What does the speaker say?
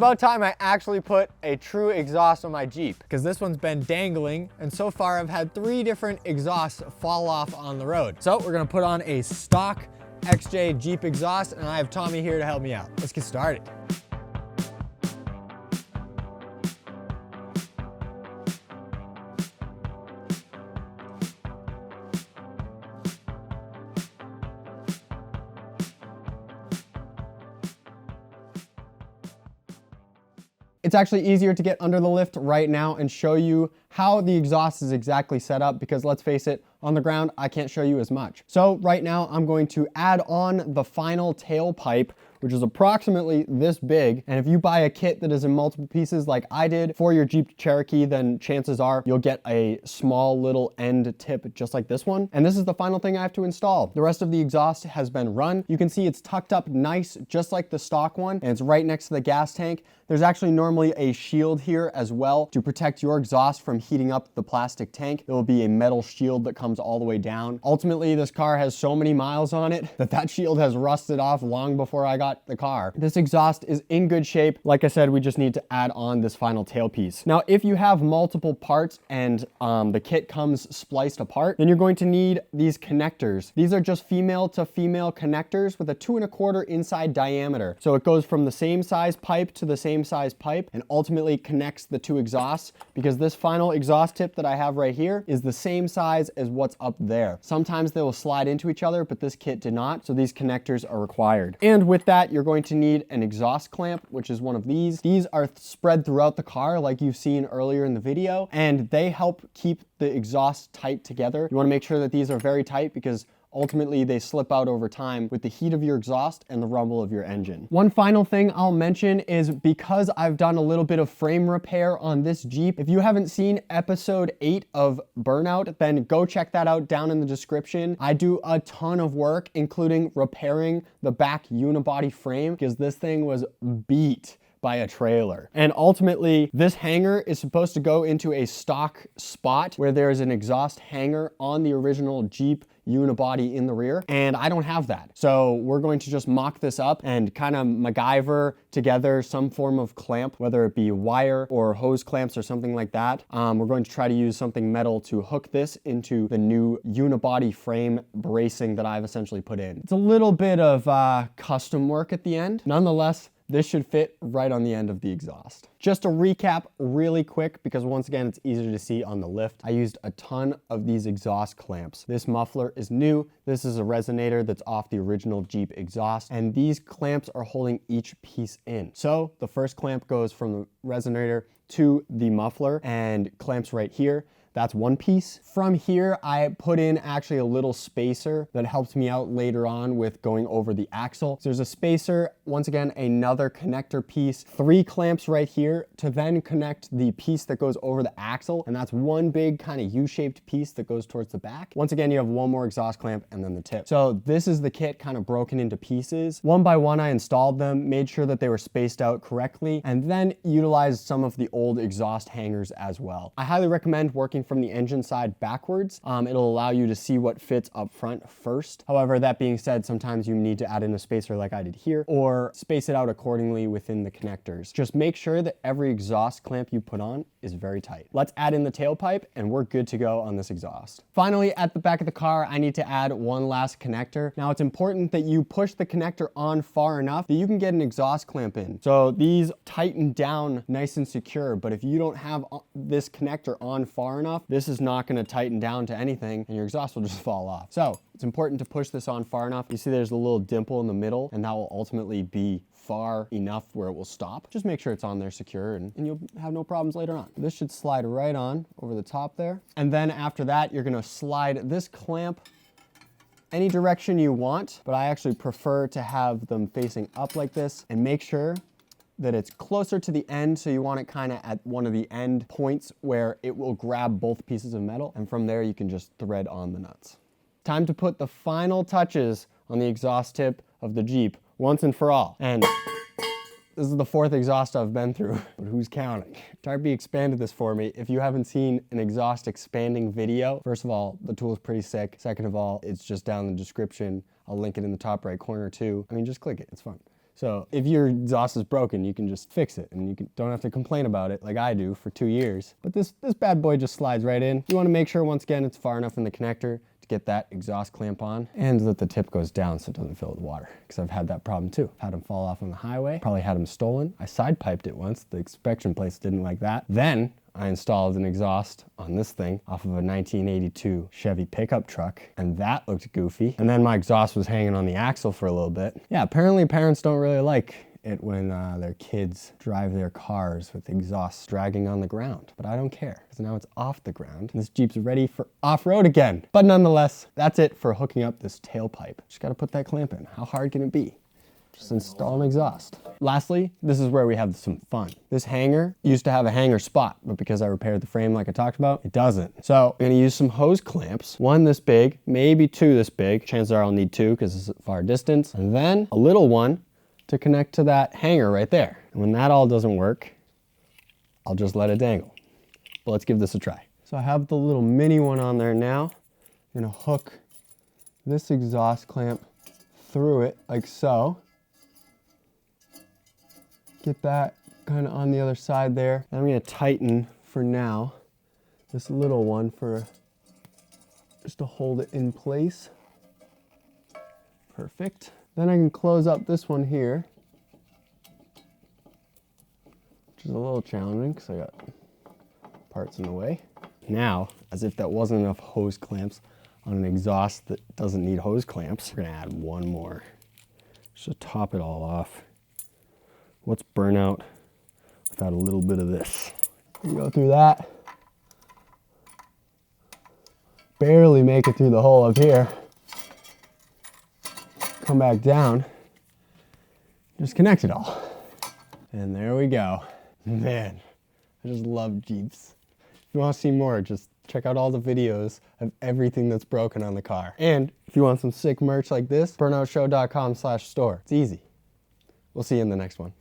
about time I actually put a true exhaust on my Jeep, because this one's been dangling, and so far I've had 3 different exhausts fall off on the road. So we're gonna put on a stock XJ Jeep exhaust, and I have Tommy here to help me out. Let's get started. It's actually easier to get under the lift right now and show you how the exhaust is exactly set up, because let's face it, on the ground, I can't show you as much. So right now I'm going to add on the final tailpipe, which is approximately this big. And if you buy a kit that is in multiple pieces like I did for your Jeep Cherokee, then chances are you'll get a small little end tip just like this one. And this is the final thing I have to install. The rest of the exhaust has been run. You can see it's tucked up nice, just like the stock one, and it's right next to the gas tank. There's actually normally a shield here as well to protect your exhaust from heating up the plastic tank. There will be a metal shield that comes all the way down. Ultimately, this car has so many miles on it that shield has rusted off long before I got the car. This exhaust is in good shape. Like I said, we just need to add on this final tailpiece. Now, if you have multiple parts and the kit comes spliced apart, then you're going to need these connectors. These are just female to female connectors with a 2 1/4 inside diameter. So it goes from the same size pipe to the same size pipe and ultimately connects the 2 exhausts, because this final exhaust tip that I have right here is the same size as what's up there. Sometimes they will slide into each other, but this kit did not, so these connectors are required. And with that, you're going to need an exhaust clamp, which is one of these. These are spread throughout the car like you've seen earlier in the video, and they help keep the exhaust tight together. You want to make sure that these are very tight, because ultimately they slip out over time with the heat of your exhaust and the rumble of your engine. One final thing I'll mention is, because I've done a little bit of frame repair on this Jeep, if you haven't seen episode 8 of Burnout, then go check that out down in the description. I do a ton of work, including repairing the back unibody frame, because this thing was beat by a trailer. And ultimately, this hanger is supposed to go into a stock spot where there's an exhaust hanger on the original Jeep unibody in the rear, and I don't have that. So we're going to just mock this up and kind of MacGyver together some form of clamp, whether it be wire or hose clamps or something like that. We're going to try to use something metal to hook this into the new unibody frame bracing that I've essentially put in. It's a little bit of custom work at the end. Nonetheless, this should fit right on the end of the exhaust. Just to recap really quick, because once again, it's easier to see on the lift, I used a ton of these exhaust clamps. This muffler is new. This is a resonator that's off the original Jeep exhaust, and these clamps are holding each piece in. So the first clamp goes from the resonator to the muffler and clamps right here. That's one piece. From here, I put in actually a little spacer that helped me out later on with going over the axle. So there's a spacer, once again, another connector piece, 3 clamps right here to then connect the piece that goes over the axle. And that's one big kind of U-shaped piece that goes towards the back. Once again, you have one more exhaust clamp and then the tip. So this is the kit kind of broken into pieces. One by one, I installed them, made sure that they were spaced out correctly, and then utilized some of the old exhaust hangers as well. I highly recommend working from the engine side backwards. It'll allow you to see what fits up front first. However, that being said, sometimes you need to add in a spacer like I did here, or space it out accordingly within the connectors. Just make sure that every exhaust clamp you put on is very tight. Let's add in the tailpipe and we're good to go on this exhaust. Finally, at the back of the car, I need to add one last connector. Now, it's important that you push the connector on far enough that you can get an exhaust clamp in. So these tighten down nice and secure, but if you don't have this connector on far enough, this is not going to tighten down to anything and your exhaust will just fall off. So it's important to push this on far enough. You see there's a little dimple in the middle, and that will ultimately be far enough where it will stop. Just make sure it's on there secure and you'll have no problems later on. This should slide right on over the top there. And then after that, you're going to slide this clamp any direction you want, but I actually prefer to have them facing up like this, and make sure that it's closer to the end, so you want it kind of at one of the end points where it will grab both pieces of metal, and from there you can just thread on the nuts. Time to put the final touches on the exhaust tip of the Jeep once and for all. And this is the 4th exhaust I've been through, but who's counting? Tarpy expanded this for me. If you haven't seen an exhaust expanding video, first of all, the tool is pretty sick. Second of all, it's just down in the description. I'll link it in the top right corner too. I mean, just click it, it's fun. So if your exhaust is broken, you can just fix it and don't have to complain about it like I do for 2 years. But this bad boy just slides right in. You want to make sure, once again, it's far enough in the connector to get that exhaust clamp on and that the tip goes down so it doesn't fill with water, because I've had that problem too. Had them fall off on the highway, probably had them stolen. I side piped it once. The inspection place didn't like that. Then I installed an exhaust on this thing off of a 1982 Chevy pickup truck, and that looked goofy. And then my exhaust was hanging on the axle for a little bit. Yeah, apparently parents don't really like it when their kids drive their cars with exhausts dragging on the ground. But I don't care, because now it's off the ground and this Jeep's ready for off-road again. But nonetheless, that's it for hooking up this tailpipe. Just gotta put that clamp in. How hard can it be? Just install an exhaust. Lastly, this is where we have some fun. This hanger used to have a hanger spot, but because I repaired the frame like I talked about, it doesn't. So I'm gonna use some hose clamps, one this big, maybe two this big. Chances are I'll need two because it's a far distance. And then a little one to connect to that hanger right there. And when that all doesn't work, I'll just let it dangle. But let's give this a try. So I have the little mini one on there now. I'm gonna hook this exhaust clamp through it like so. Get that kind of on the other side there. I'm gonna tighten for now this little one for just to hold it in place. Perfect. Then I can close up this one here, which is a little challenging because I got parts in the way. Now, as if that wasn't enough hose clamps on an exhaust that doesn't need hose clamps, we're gonna add one more just to top it all off. What's Burnout without a little bit of this? You go through that. Barely make it through the hole up here. Come back down. Just connect it all. And there we go. Man, I just love Jeeps. If you want to see more, just check out all the videos of everything that's broken on the car. And if you want some sick merch like this, burnoutshow.com/store. It's easy. We'll see you in the next one.